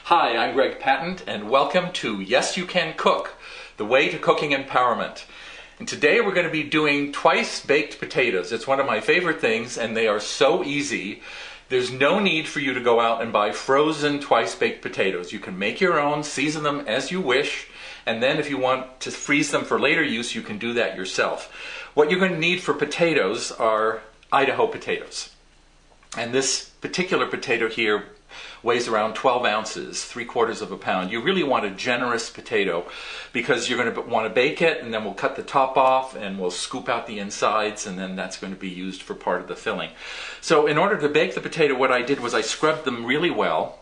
Hi, I'm Greg Patent, and welcome to Yes You Can Cook, the way to cooking empowerment. And today we're going to be doing twice baked potatoes. It's one of my favorite things, and they are so easy. There's no need for you to go out and buy frozen twice baked potatoes. You can make your own, season them as you wish, and then if you want to freeze them for later use, you can do that yourself. What you're going to need for potatoes are Idaho potatoes. And this particular potato here weighs around 12 ounces, 3/4 of a pound. You really want a generous potato because you're going to want to bake it, and then we'll cut the top off and we'll scoop out the insides, and then that's going to be used for part of the filling. So in order to bake the potato, what I did was I scrubbed them really well,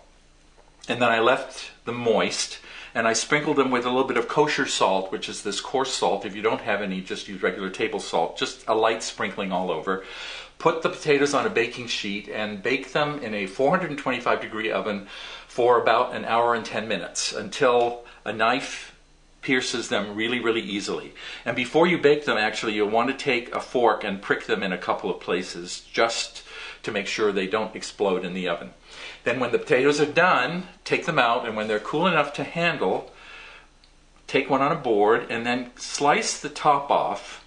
and then I left them moist, and I sprinkled them with a little bit of kosher salt, which is this coarse salt. If you don't have any, just use regular table salt, just a light sprinkling all over. Put the potatoes on a baking sheet and bake them in a 425-degree oven for about an hour and 10 minutes until a knife pierces them really, really easily. And before you bake them, actually, you'll want to take a fork and prick them in a couple of places just to make sure they don't explode in the oven. Then when the potatoes are done, take them out, and when they're cool enough to handle, take one on a board and then slice the top off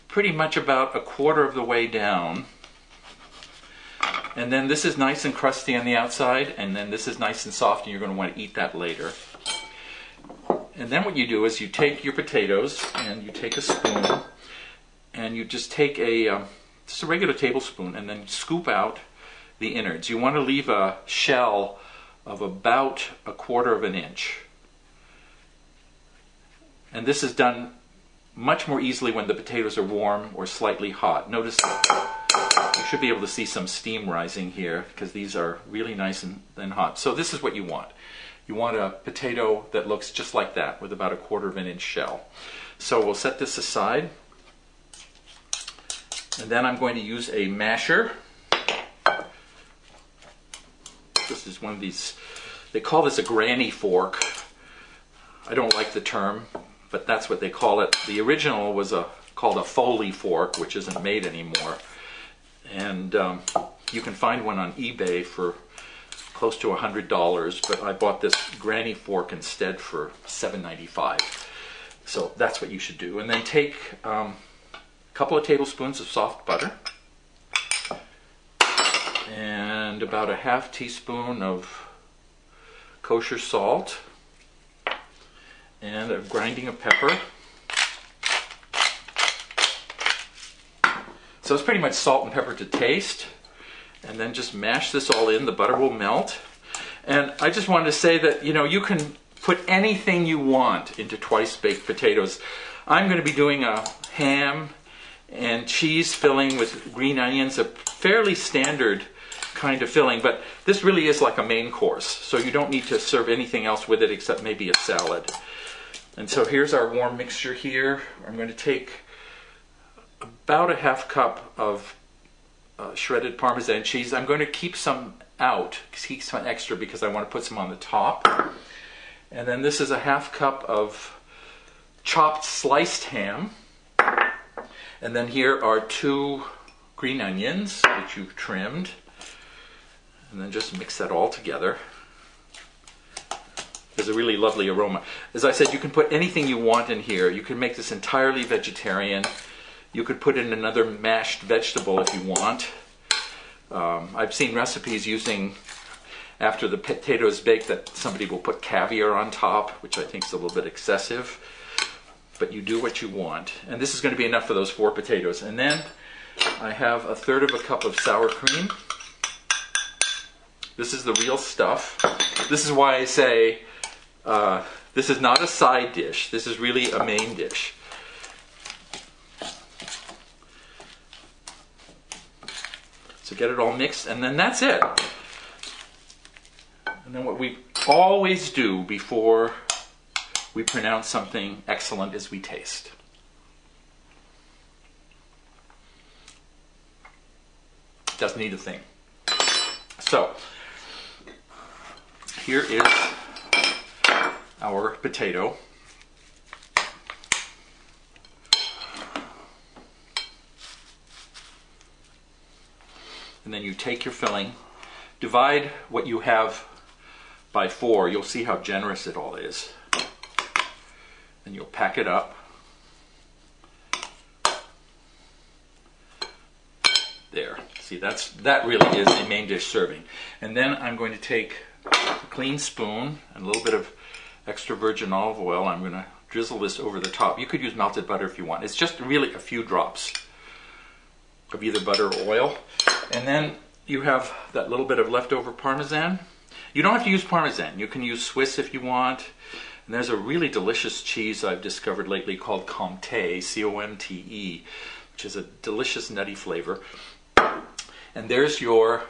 pretty much about a quarter of the way down. And then this is nice and crusty on the outside, and then this is nice and soft, and you're going to want to eat that later. And then what you do is you take your potatoes and you take a spoon and you just take just a regular tablespoon and then scoop out the innards. You want to leave a shell of about 1/4 of an inch. And this is done much more easily when the potatoes are warm or slightly hot. Notice that you should be able to see some steam rising here because these are really nice and hot. So this is what you want. You want a potato that looks just like that with about 1/4 of an inch shell. So we'll set this aside, and then I'm going to use a masher. This is one of these, they call this a granny fork. I don't like the term, but that's what they call it. The original was called a Foley fork, which isn't made anymore. And you can find one on eBay for close to $100, but I bought this granny fork instead for $7.95. So that's what you should do. And then take a couple of tablespoons of soft butter and about a ½ teaspoon of kosher salt and a grinding of pepper. So it's pretty much salt and pepper to taste. And then just mash this all in. The butter will melt. And I just wanted to say that, you know, you can put anything you want into twice baked potatoes. I'm going to be doing a ham and cheese filling with green onions, a fairly standard kind of filling, but this really is like a main course. So you don't need to serve anything else with it except maybe a salad. And so here's our warm mixture here. I'm going to take about a ½ cup of shredded Parmesan cheese. I'm going to keep some out, keep some extra because I want to put some on the top. And then this is a ½ cup of chopped sliced ham. And then here are 2 green onions, which you've trimmed. And then just mix that all together. There's a really lovely aroma. As I said, you can put anything you want in here. You can make this entirely vegetarian. You could put in another mashed vegetable if you want. I've seen recipes using, after the potato is baked, that somebody will put caviar on top, which I think is a little bit excessive. But you do what you want. And this is going to be enough for those 4 potatoes. And then I have 1/3 cup of sour cream. This is the real stuff. This is why I say this is not a side dish. This is really a main dish. So get it all mixed, and then that's it. And then what we always do before we pronounce something excellent is we taste. Doesn't need a thing. So here is our potato. And then you take your filling, divide what you have by 4, you'll see how generous it all is. And you'll pack it up. There. See, that really is a main dish serving. And then I'm going to take a clean spoon and a little bit of extra virgin olive oil. I'm going to drizzle this over the top. You could use melted butter if you want. It's just really a few drops of either butter or oil. And then you have that little bit of leftover Parmesan. You don't have to use Parmesan. You can use Swiss if you want. And there's a really delicious cheese I've discovered lately called Comté, C-O-M-T-E, which is a delicious nutty flavor. And there's your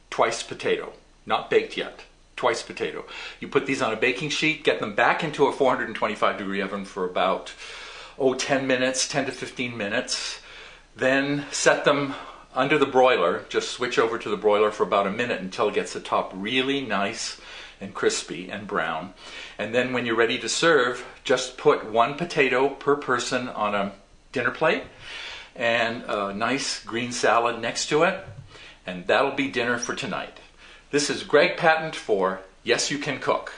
twice potato, not baked yet, twice potato. You put these on a baking sheet, get them back into a 425 degree oven for about, 10 minutes, 10 to 15 minutes. Then set them under the broiler, just switch over to the broiler for about a minute until it gets the top really nice and crispy and brown. And then when you're ready to serve, just put 1 potato per person on a dinner plate and a nice green salad next to it, and that'll be dinner for tonight. This is Greg Patent for Yes You Can Cook.